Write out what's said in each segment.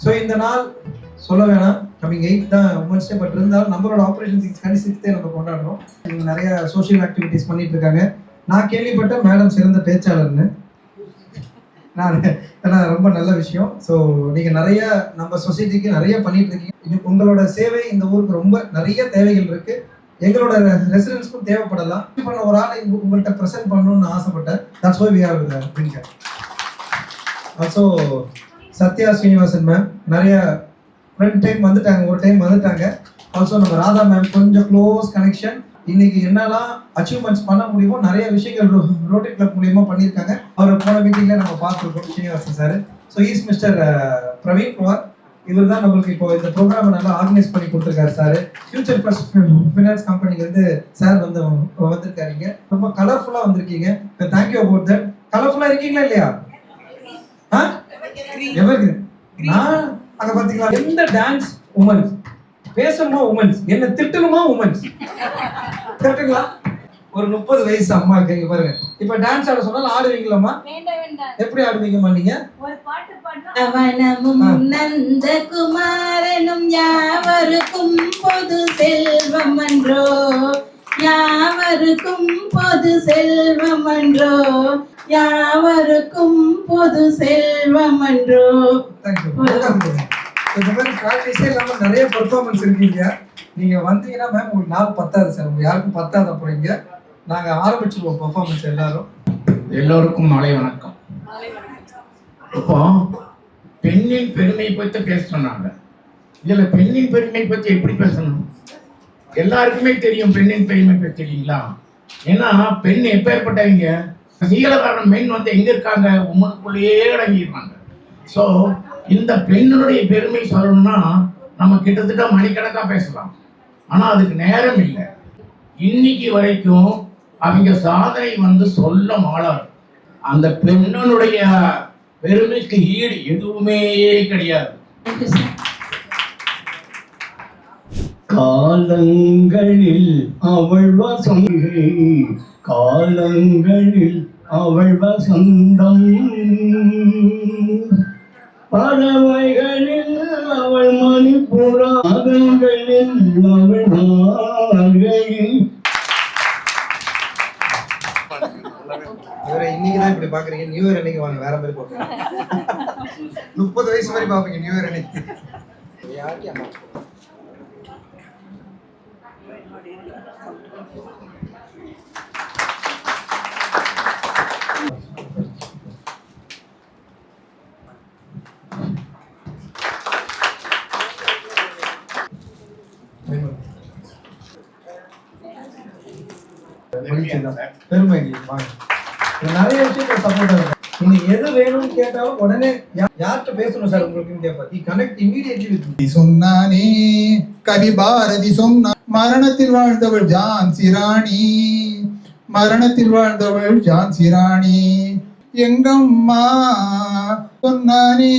So இந்த நாள் சொல்ல வேணாம், கமிங் 8 தான் உமன்ஸ் டே. பட் இருந்தாலும் நம்மளோட ஆப்ரேஷன் 6 நம்ம கொண்டாடுறோம். இவங்க நிறைய சோஷியல் ஆக்டிவிட்டிஸ் பண்ணிட்டு இருக்காங்க. நான் கேள்விப்பட்ட மேடம் சிறந்த பேச்சாளர்னு. நான் ரொம்ப நல்ல விஷயம். ஸோ நீங்கள் நிறைய நம்ம சொசைட்டிக்கு நிறைய பண்ணிட்டு இருக்கீங்க. உங்களோட சேவை இந்த ஊருக்கு ரொம்ப நிறைய தேவைகள் இருக்கு. எங்களோட ரெசிடென்ட்ஸ்க்கும் தேவைப்படலாம். பண்ண ஒரு ஆளை உங்கள்கிட்ட ப்ரெசென்ட் பண்ணணும்னு ஆசைப்பட்டேன். That's why we have drinker. Also Sathya Srinivasan ma'am நிறைய ரெண்டு டைம் வந்துட்டாங்க, ஒரு டைம் வந்துட்டாங்க. ஆல்சோ நம்ம ராதா மேம் கொஞ்சம் க்ளோஸ் கனெக்ஷன். இன்னைக்கு என்னெல்லாம் அச்சீவ்மெண்ட்ஸ் பண்ண முடியுமோ நிறைய விஷயங்கள் ரோட்டரி கிளப் மூலியமா பண்ணியிருக்காங்க. அவரை போன மீட்டிங்ல நம்ம பார்த்துருக்கோம் Srinivasan sir. So is mister Praveen Kumar. இவர் தான் நம்மளுக்கு இப்போ இந்த ப்ரோக்ராம் நல்லா ஆர்கனைஸ் பண்ணி கொடுத்துருக்காரு சார். ஃபியூச்சர் ஃபர்ஸ்ட் ஃபினான்ஸ் கம்பெனிலேருந்து சார் வந்திருக்காருங்க. ரொம்ப கலர்ஃபுல்லாக வந்திருக்கீங்க. Thank you about that. கலர்ஃபுல்லாக இருக்கீங்களா இல்லையா? எவருக்கு நான் அங்க பாத்தீங்களா, எந்த டான்ஸ் உமன்ஸ் பேசணுமா, உமன்ஸ் என்ன திட்டணுமா, உமன்ஸ் கரெக்டுங்களா? ஒரு 30 வயசு அம்மா இருக்கீங்க பாருங்க. இப்ப டான்ஸ் ஆட சொன்னாலும் ஆடுவீங்களாமா? எப்படி ஆடுவீங்கம்மா நீங்க? ஒரு பாட்டு பாடணும். நந்த குமாரனும் யாவருக்கும் பொது செல்வம் என்றோ, யாவருக்கும் பொது செல்வம் என்றோ, யாவருக்கும் பொது செல்வம் என்றோ. இந்த மாதிரி ப்ராக்டிஸே இல்லாம நிறைய பெர்ஃபார்மன்ஸ் இருக்கீங்க. நீங்க வந்தீங்கன்னா மேம் உங்களுக்கு நாள் பத்தாது சார், உங்க யாருக்கும் பத்தாத போறீங்க. நாங்க ஆரம்பிச்சிருவோம் பெர்ஃபார்மன்ஸ். எல்லோருக்கும் மாலை வணக்கம். இப்போ பெண்ணின் பெருமை பற்றி பேசணும்னாங்க. இதுல பெண்ணின் பெருமை பற்றி எப்படி பேசணும்? எல்லாருக்குமே தெரியும் பெண்ணின் பெருமை பற்றி, தெரியுங்களா? ஏன்னா பெண் எப்பேற்பட்டவங்க, சீலகாரணம் பெண் வந்து எங்க இருக்காங்க, உமனுக்குள்ளேயே அடங்கியிருக்காங்க. ஸோ இந்த பெண்ணுடைய பெருமை சொல்லணும்னா நம்ம கிட்டத்தட்ட மணிக்கணக்காக பேசலாம். ஆனா அதுக்கு நேரம் இல்லை. இன்னைக்கு வரைக்கும் அவங்க சாதனை வந்து சொல்ல மாளாது. அந்த பெண்ணுடைய பெருமைக்கு ஈடு எதுவுமே கிடையாது. காலங்களில் அவள் வசந்தை, காலங்களில் அவள் வசந்தம், பறவைகளில் அவள் மணிப்புறாதங்களில் அவள் வாழ்கை. இன்னைக்குதான் இப்படி பாக்குறீங்க. நியூ இயர் அன்னைக்கு வாங்க, வேற மாதிரி பாப்பீங்க. 30 வயசு மாதிரி பாப்பீங்க நியூ இயர் அன்னைக்கு. பெருமை நிறைய விஷயங்கள் சப்போர்ட் ஆகும். நீங்க எது வேணும்னு கேட்டாலும் உடனே யார்கிட்ட பேசணும் சார் உங்களுக்கு கேட்பாரு. Connect immediately with. சொன்னானே கவி பாரதி சொன்ன, மரணத்தில் வாழ்ந்தவள் ஜான்சி ராணி, மரணத்தில் வாழ்ந்தவள் ஜான்சி ராணி, எங்கம்மா சொன்னானே.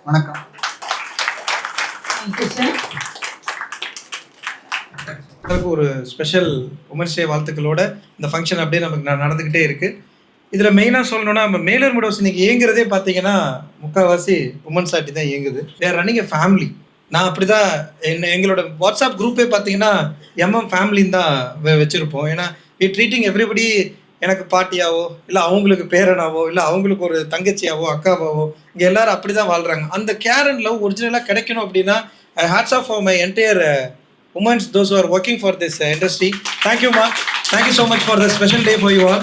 வணக்கம். ஒரு ஸ்பெஷல் உமன்ஸ் டே வாழ்த்துக்களோட இந்த ஃபங்க்ஷன் அப்படியே நமக்கு நடந்துக்கிட்டே இருக்கு. இதில் மெயினாக சொல்லணும்னா நம்ம மேலூர் மீடோஸ் இன்னைக்கு இயங்குறதே பார்த்தீங்கன்னா முக்கால்வாசி உமன்ஸ் ஆட்டி தான் இயங்குது. வேறு ரன்னிங் எ ஃபேமிலி. நான் அப்படி தான் எங்களோட வாட்ஸ்அப் குரூப்பே பார்த்தீங்கன்னா எம்எம் ஃபேமிலின்னு தான் வச்சுருப்போம். ஏன்னா வி ட்ரீட்டிங் எவ்ரிபடி எனக்கு பாட்டியாவோ இல்லை அவங்களுக்கு பேரனாவோ இல்லை அவங்களுக்கு ஒரு தங்கச்சியாவோ அக்காவாவோ இங்கே எல்லாரும் அப்படி தான் வாழ்கிறாங்க. அந்த கேர் அண்ட் லவ் ஒரிஜினலாக கிடைக்கணும் அப்படின்னா hats off for my entire women's, those who are working for this industry. Thank you ma, thank you so much for the special day for you all.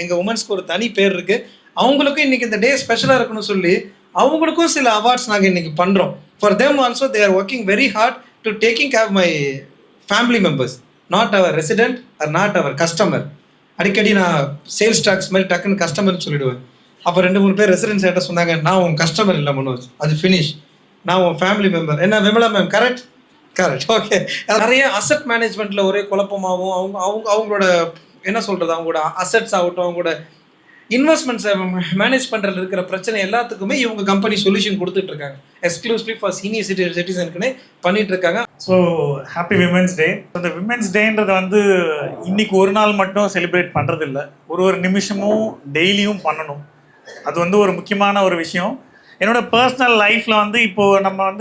எங்க உமன்ஸ்க்கு ஒரு தனி பேர் இருக்கு. அவங்களுக்கும் இன்னைக்கு இந்த டே ஸ்பெஷலாக இருக்கணும்னு சொல்லி அவங்களுக்கும் சில அவார்ட்ஸ் நாங்கள் இன்னைக்கு பண்ணுறோம். For them also they are working very hard to taking care of my family members, not our resident or not our customer. அடிக்கடி நான் சேல்ஸ் டாக்ஸ் மாதிரி டக்குன்னு கஸ்டமர்னு சொல்லிடுவேன். அப்போ 2-3 பேர் ரெசிடென்ஸ் என்கிட்ட சொன்னாங்க, நான் உன் கஸ்டமர் இல்லை மனோஜ், அது ஃபினிஷ், நான் உன் ஃபேமிலி மெம்பர். என்ன Vimala ma'am correct? Correct, okay. நிறைய அசட் மேனேஜ்மெண்ட்டில் ஒரே குழப்பமாகவும் அவங்களோட என்ன சொல்கிறது, அவங்களோட அசட்ஸ் ஆகட்டும், அவங்களோட இன்வெஸ்ட்மெண்ட்ஸை மேனேஜ் பண்ணுறதுல இருக்கிற பிரச்சனை எல்லாத்துக்குமே இவங்க கம்பெனி சொல்யூஷன் கொடுத்துட்ருக்காங்க. எக்ஸ்க்ளூசிவ்லி ஃபார் சீனியர் சிட்டிசனுக்குன்னே பண்ணிகிட்ருக்காங்க. So happy women's day. அந்த விமென்ஸ் டேன்றது வந்து இன்னைக்கு ஒரு நாள் மட்டும் செலிப்ரேட் பண்ணுறதில்ல, ஒரு நிமிஷமும் டெய்லியும் பண்ணணும். அது வந்து ஒரு முக்கியமான ஒரு விஷயம். என்னோட பர்சனல் லைஃப்பில் வந்து இப்போது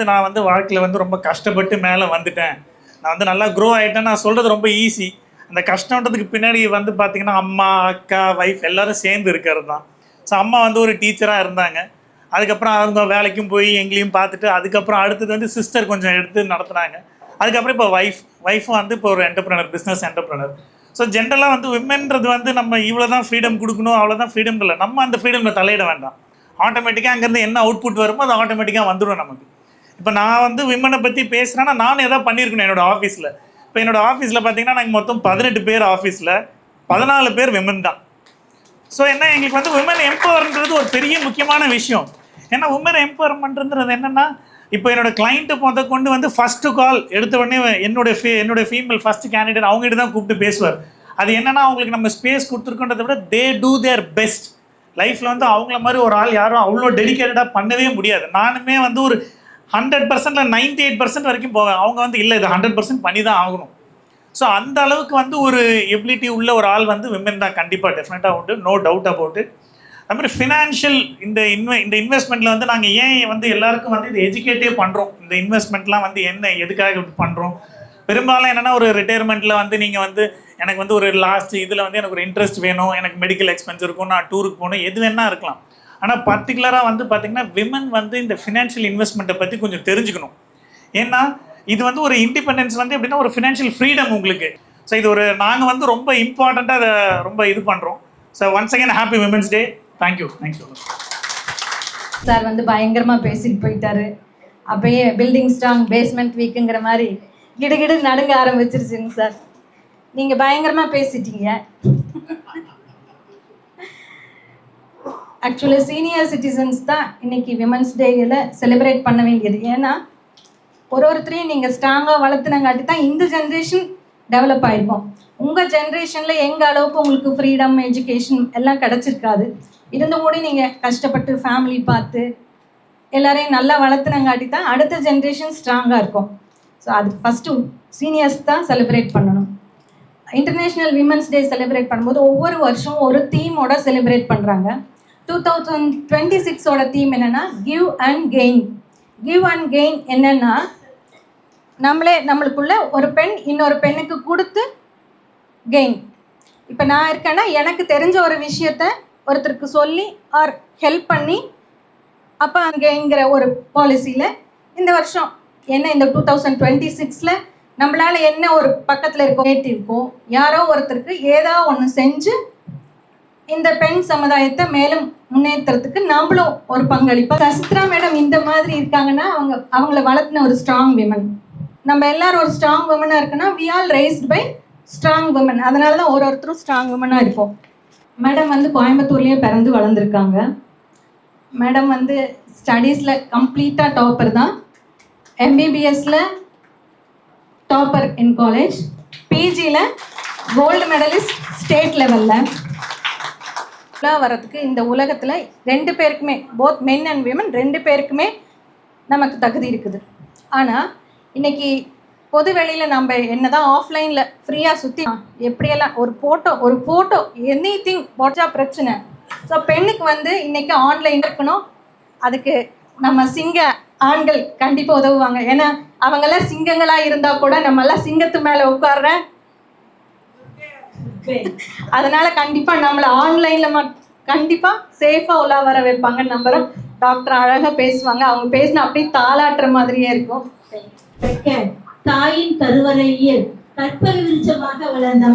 நான் வந்து வாழ்க்கையில் வந்து ரொம்ப கஷ்டப்பட்டு மேலே வந்துட்டேன், நான் வந்து நல்லா க்ரோ ஆகிட்டேன். நான் சொல்கிறது ரொம்ப ஈஸி. அந்த கஷ்டன்றதுக்கு பின்னாடி வந்து பார்த்திங்கன்னா அம்மா, அக்கா, ஒய்ஃப் எல்லோரும் சேர்ந்து இருக்கிறது தான். ஸோ அம்மா வந்து ஒரு டீச்சராக இருந்தாங்க. அதுக்கப்புறம் அவங்க வேலைக்கும் போய் எங்களையும் பார்த்துட்டு, அதுக்கப்புறம் அடுத்தது வந்து சிஸ்டர் கொஞ்சம் எடுத்து நடத்துனாங்க. அதுக்கப்புறம் இப்போ ஒய்ஃபும் வந்து இப்போ ஒரு என்டர்ப்ரனர், பிஸ்னஸ் என்டர்ப்ரனர். ஸோ ஜென்ரலாக வந்து விமென்றது வந்து நம்ம இவ்வளோ தான் ஃப்ரீடம் கொடுக்கணும், அவ்வளோதான் ஃப்ரீடம் இல்லை. நம்ம அந்த ஃப்ரீடமில் தலையிட வேண்டாம். ஆட்டோமேட்டிக்காக அங்கேருந்து என்ன அவுட்புட் வருமோ அது ஆட்டோமேட்டிக்காக வந்துடும் நமக்கு. இப்போ நான் வந்து விமனை பற்றி பேசுகிறேன்னா நானும் எதாவது பண்ணியிருக்கணும் என்னோடய ஆஃபீஸில். இப்போ என்னோடய ஆஃபீஸில் பார்த்தீங்கன்னா நாங்கள் மொத்தம் 18 பேர் ஆஃபீஸில், 14 பேர் விமன் தான். ஸோ என்ன எங்களுக்கு வந்து விமன் எம்பவர்ன்றது ஒரு பெரிய முக்கியமான விஷயம். ஏன்னா விமன் எம்பவர்மெண்ட்ன்றது என்னென்னா, இப்போ என்னோட கிளைண்ட்டு கொண்டு வந்து ஃபஸ்ட்டு கால் எடுத்த உடனே என்னோட ஃபீமேல் ஃபஸ்ட்டு கேண்டிடேட் அவங்ககிட்ட தான் கூப்பிட்டு பேசுவார். அது என்னென்னா அவங்களுக்கு நம்ம ஸ்பேஸ் கொடுத்துருக்கோன்றதை விட தே டூ தேர் பெஸ்ட். லைஃப்பில் வந்து அவங்கள மாதிரி ஒரு ஆள் யாரும் அவ்வளோ டெடிக்கேட்டடாக பண்ணவே முடியாது. நானுமே வந்து ஒரு 100%ல 98% வரைக்கும் போவேன். அவங்க வந்து இல்லை இது 100% பண்ணி தான் ஆகணும். ஸோ அந்த அளவுக்கு வந்து ஒரு எபிலிட்டி உள்ள ஒரு ஆள் வந்து விமன் தான் கண்டிப்பாக டெஃபினட்டாக உண்டு, நோ டவுட் அபவுட் இட். அது மாதிரி ஃபினான்ஷியல் இந்த இன்வெஸ்ட்மெண்ட்டில் வந்து நாங்கள் ஏன் வந்து எல்லாருக்கும் வந்து இது எஜுகேட்டே பண்ணுறோம். இந்த இன்வெஸ்ட்மெண்ட்லாம் வந்து என்ன எதுக்காக பண்ணுறோம். பெரும்பாலும் என்னென்னா ஒரு ரிட்டையர்மெண்ட்டில் வந்து நீங்கள் வந்து எனக்கு வந்து ஒரு லாஸ்ட் இதில் வந்து எனக்கு ஒரு இன்ட்ரெஸ்ட் வேணும், எனக்கு மெடிக்கல் எக்ஸ்பென்ஸ் இருக்கும், நான் டூருக்கு போகணும், எது வேணால் இருக்கலாம். ஆனால் பர்டிகுலராக வந்து பார்த்திங்கன்னா விமன் வந்து இந்த ஃபினான்ஷியல் இன்வெஸ்ட்மெண்ட்டை பற்றி கொஞ்சம் தெரிஞ்சுக்கணும். ஏன்னா இது வந்து ஒரு இண்டிபெண்டன்ஸ் வந்து எப்படின்னா ஒரு ஃபினான்ஷியல் ஃப்ரீடம் உங்களுக்கு. ஸோ இது ஒரு நாங்கள் வந்து ரொம்ப இம்பார்ட்டண்ட்டாக அதை ரொம்ப இது பண்ணுறோம். So once again happy women's day. Thank you. Sir வந்து பயங்கரமாக பேசிட்டு போயிட்டாரு. அப்பயே பில்டிங் ஸ்ட்ராங் பேஸ்மெண்ட் வீக்குங்கிற மாதிரி கிடுகிடு நடுங்க ஆரம்பிச்சிருச்சுங்க சார். நீங்கள் பயங்கரமாக பேசிட்டீங்க. ஆக்சுவலி சீனியர் சிட்டிசன்ஸ் தான் இன்னைக்கு விமன்ஸ் டேயில் செலிப்ரேட் பண்ண வேண்டியது. ஏன்னா ஒருத்தரையும் நீங்கள் ஸ்ட்ராங்காக வளர்த்துனங்காட்டி தான் இந்த ஜென்ரேஷன் டெவலப் ஆகிருக்கும். உங்கள் ஜென்ரேஷனில் எங்கள் அளவுக்கு உங்களுக்கு ஃப்ரீடம், எஜுகேஷன் எல்லாம் கிடச்சிருக்காது. இருந்தும் கூட நீங்கள் கஷ்டப்பட்டு ஃபேமிலி பார்த்து எல்லாரையும் நல்லா வளர்த்துனங்காட்டி தான் அடுத்த ஜென்ரேஷன் ஸ்ட்ராங்காக இருக்கும். ஸோ அதுக்கு ஃபஸ்ட்டு சீனியர்ஸ் தான் செலிப்ரேட் பண்ணணும். இன்டர்நேஷ்னல் விமன்ஸ் டே செலிப்ரேட் பண்ணும்போது ஒவ்வொரு வருஷம் ஒரு தீமோட செலிப்ரேட் பண்ணுறாங்க. 2026ஓட தீம் என்னென்னா give and gain. Give and gain என்னென்னா நம்மளுக்குள்ள ஒரு பெண் இன்னொரு பெண்ணுக்கு கொடுத்து கெயின். இப்போ நான் இருக்கேன்னா எனக்கு தெரிஞ்ச ஒரு விஷயத்த ஒருத்தருக்கு சொல்லி ஆர் ஹெல்ப் பண்ணி அப்போ அங்கேங்கிற ஒரு பாலிசியில் இந்த வருஷம் என்ன இந்த 2026ல் நம்மளால் என்ன ஒரு பக்கத்தில் இருக்கோ யாரோ ஒருத்தருக்கு ஏதோ ஒன்று செஞ்சு இந்த பெண் சமுதாயத்தை மேலும் முன்னேற்றத்துக்கு நம்மளும் ஒரு பங்களிப்போம். சசித்ரா மேடம் இந்த மாதிரி இருக்காங்கன்னா அவங்கள வளர்த்தின ஒரு ஸ்ட்ராங் விமன். நம்ம எல்லாரும் ஒரு ஸ்ட்ராங் விமனாக இருக்குன்னா we all raised by strong women. அதனால தான் ஒருத்தரும் ஸ்ட்ராங் விமனாக இருப்போம். மேடம் வந்து கோயம்புத்தூர்லேயே பிறந்து வளர்ந்துருக்காங்க. மேடம் வந்து ஸ்டடீஸில் கம்ப்ளீட்டாக டாப்பர் தான். எம்பிபிஎஸ்ல டாப்பர் இன் காலேஜ், பிஜியில் கோல்டு மெடலிஸ்ட் ஸ்டேட் லெவலில். வரதுக்கு இந்த உலகத்தில் 2 பேருக்குமே போத் மென் அண்ட் விமன் 2 பேருக்குமே நமக்கு தகுதி இருக்குது. ஆனால் இன்னைக்கு பொது வெளியில் நம்ம என்ன தான் ஆஃப்லைனில் ஃப்ரீயாக சுற்றி எப்படியெல்லாம் ஒரு ஃபோட்டோ எனி திங் வாட்சா பிரச்சனை. ஸோ பெண்ணுக்கு வந்து இன்றைக்கி ஆன்லைன் இருக்கணும். அதுக்கு நம்ம சிங்க ஆண்கள் கண்டிப்பாக உதவுவாங்க. ஏன்னா அவங்கெல்லாம் சிங்கங்களாக இருந்தால் கூட நம்மெல்லாம் சிங்கத்து மேலே உட்கார்ற. அதனால் கண்டிப்பாக நம்மளை ஆன்லைனில் கண்டிப்பாக சேஃபாக உலா வர வைப்பாங்கன்னு நம்புகிறோம். டாக்டர் அழகாக பேசுவாங்க. அவங்க பேசினா அப்படியே தாளாட்டுற மாதிரியே இருக்கும். தாயின் கருவறையில் கற்பக விருட்சமாக வளர்ந்த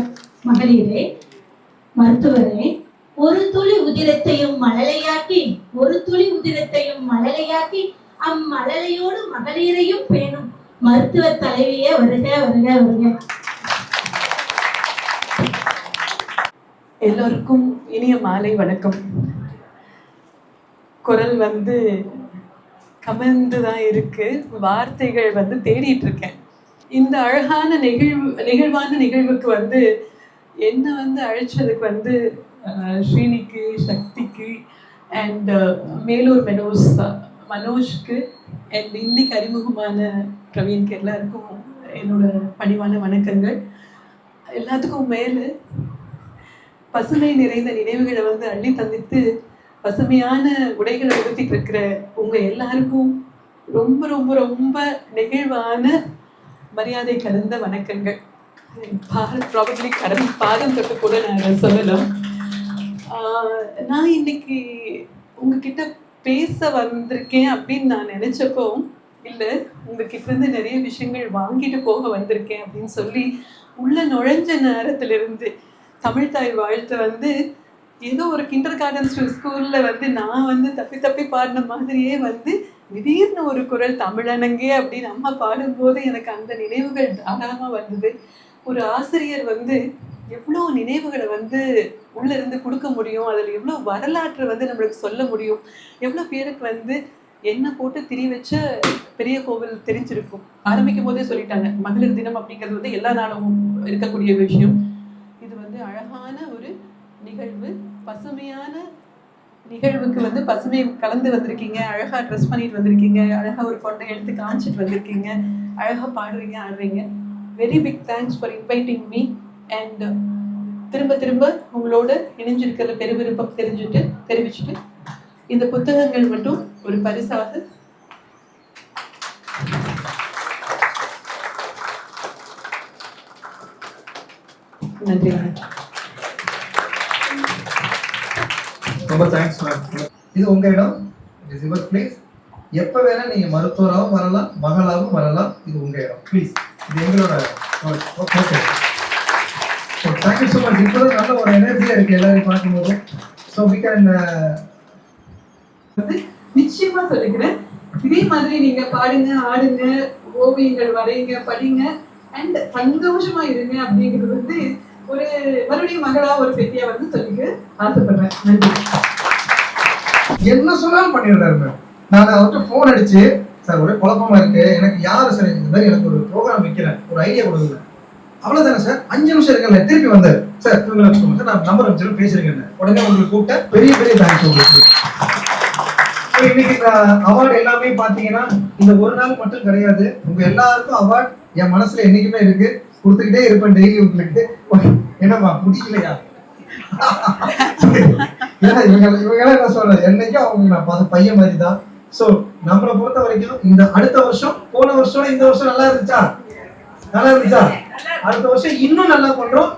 மகளிரே, மருத்துவரே, ஒரு துளி உதிரத்தையும் மழலையாக்கி அம்மழலையோடு மகளிரையும் பேணும் மருத்துவ தலைவியே வருக வருக வருக. எல்லோருக்கும் இனிய மாலை வணக்கம். குரல் வந்து கமர்ந்து தான் இருக்கு, வார்த்தைகள் வந்து தேடிட்டு இருக்கேன். இந்த அழகான நிகழ்வான நிகழ்வுக்கு வந்து என்ன வந்து அழைச்சதுக்கு வந்து ஸ்ரீனிக்கு, சக்திக்கு அண்ட் மேலூர் மனோஜ்க்கு அண்ட் இன்னைக்கு அறிமுகமான பிரவீன்க்கு எல்லாருக்கும் என்னோட பணிவான வணக்கங்கள். எல்லாத்துக்கும் மேலே பசுமை நிறைந்த நினைவுகளை வந்து அள்ளி தந்தித்து பசுமையான உடைகளை உடுத்திட்டு இருக்கிற உங்க எல்லாருக்கும் ரொம்ப ரொம்ப ரொம்ப நெகிழ்வான மரியாதை கலந்த வணக்கங்கள். ப்ராபப்ளி கடல் பாதம் தொட்டு கூட நான் அதை சொல்லலாம். நான் இன்னைக்கு உங்ககிட்ட பேச வந்திருக்கேன் அப்படின்னு நான் நினைச்சப்போ, இல்லை உங்ககிட்ட இருந்து நிறைய விஷயங்கள் வாங்கிட்டு போக வந்திருக்கேன் அப்படின்னு சொல்லி உள்ள நுழைஞ்ச நேரத்திலிருந்து தமிழ் தாய் வாழ்த்து வந்து ஏதோ ஒரு கிண்டர் கார்டன் ஸ்கூல்ல வந்து நான் வந்து தப்பி தப்பி பாடின மாதிரியே வந்து திடீர்னு ஒரு குரல் தமிழனங்கே அப்படின்னு அம்மா பாடும்போது எனக்கு அந்த நினைவுகள் தாராளமாக வந்தது. ஒரு ஆசிரியர் வந்து எவ்வளோ நினைவுகளை வந்து உள்ள இருந்து கொடுக்க முடியும், அதில் எவ்வளோ வரலாற்றை வந்து நம்மளுக்கு சொல்ல முடியும், எவ்வளோ பேருக்கு வந்து என்ன போட்டு திரி வச்ச பெரிய கோவில் தெரிஞ்சிருக்கும். ஆரம்பிக்கும் போதே சொல்லிட்டாங்க, மகளிர் தினம் அப்படிங்கிறது வந்து எல்லா நாளும் இருக்கக்கூடிய விஷயம். இது வந்து அழகான ஒரு நிகழ்வு, பசுமையான நிகழ்வுக்கு வந்து பசுமை கலந்து வந்திருக்கீங்க, அழகா ட்ரெஸ் பண்ணிட்டு வந்திருக்கீங்க, அழகா ஒரு கொண்டை எடுத்து காமிச்சிட்டு வந்திருக்கீங்க, அழகா பாடுறீங்க ஆடுறீங்க. Very big thanks for inviting me. And திரும்ப திரும்ப உங்களோட இணைஞ்சிருக்கிற பெருவிருப்பம் தெரிவிச்சுட்டு இந்த புத்தகங்கள் மட்டும் ஒரு பரிசாக நன்றி. ரொம்ப தேங்க்ஸ் மேம். இது உங்க இடம், இட் இஸ் யுவர் பிளேஸ். எப்போ வேணா நீங்க மருத்துவராகவும் வரலாம், மகளாகவும் வரலாம். இது உங்க இடம், ப்ளீஸ். இது எங்களோட okay. So thank you so much. இப்போதான் நல்ல ஒரு எனர்ஜியாக இருக்குது எல்லாரையும் பார்க்கும்போது. ஸோ வி கேன் நிச்சயமா சொல்லிக்கிறேன், இதே மாதிரி நீங்க பாடுங்க, ஆடுங்க, ஓவியங்கள் வரைங்க, படிங்க அண்ட் சந்தோஷமா இருங்க அப்படிங்கிறது வந்து ஒரு மறுபடியும் மகளா ஒரு பெட்டியா வந்து சொல்லிக்க ஆசைப்படுறேன். நன்றி. என்ன சொன்னாலும் பண்ணிடுறாரு மேம். நான் அவர்கிட்ட ஃபோன் அடிச்சு, சார் ஒரே குழப்பமா இருக்கு, எனக்கு யார் சார் இந்த மாதிரி எனக்கு ஒரு ப்ரோக்ராம் வைக்கிறேன், ஒரு ஐடியா கொடுக்குது. அவ்வளோதானே சார், 5 நிமிஷம் இருக்கல திருப்பி வந்தார். சார் இவங்களை வச்சுக்கோங்க சார், நான் நம்பர் வச்சுருக்கேன் பேசுறீங்க. உடனே உங்களுக்கு கூப்பிட்டேன். பெரிய பெரிய தேங்க்ஸ் உங்களுக்கு. இன்னைக்கு இந்த அவார்டு எல்லாமே பாத்தீங்கன்னா இந்த ஒரு நாள் மட்டும் கிடையாது, உங்க எல்லாருக்கும் அவார்டு என் மனசுல என்னைக்குமே இருக்கு, கொடுத்துக்கிட்டே இருப்பேன் டெய்லி உங்களுக்கு. என்னம்மா முடியலையா? இவங்க என்ன சொல்றது, என்னைக்கும் அவங்க நான் பார்த்த பையன் மாதிரி தான். ஸோ நம்மளை பொறுத்த வரைக்கும் இந்த அடுத்த வருஷம் போன வருஷம் இந்த வருஷம் நல்லா இருந்துச்சா? அடுத்த வருஷம் இன்னும் நல்லா பண்றோம்.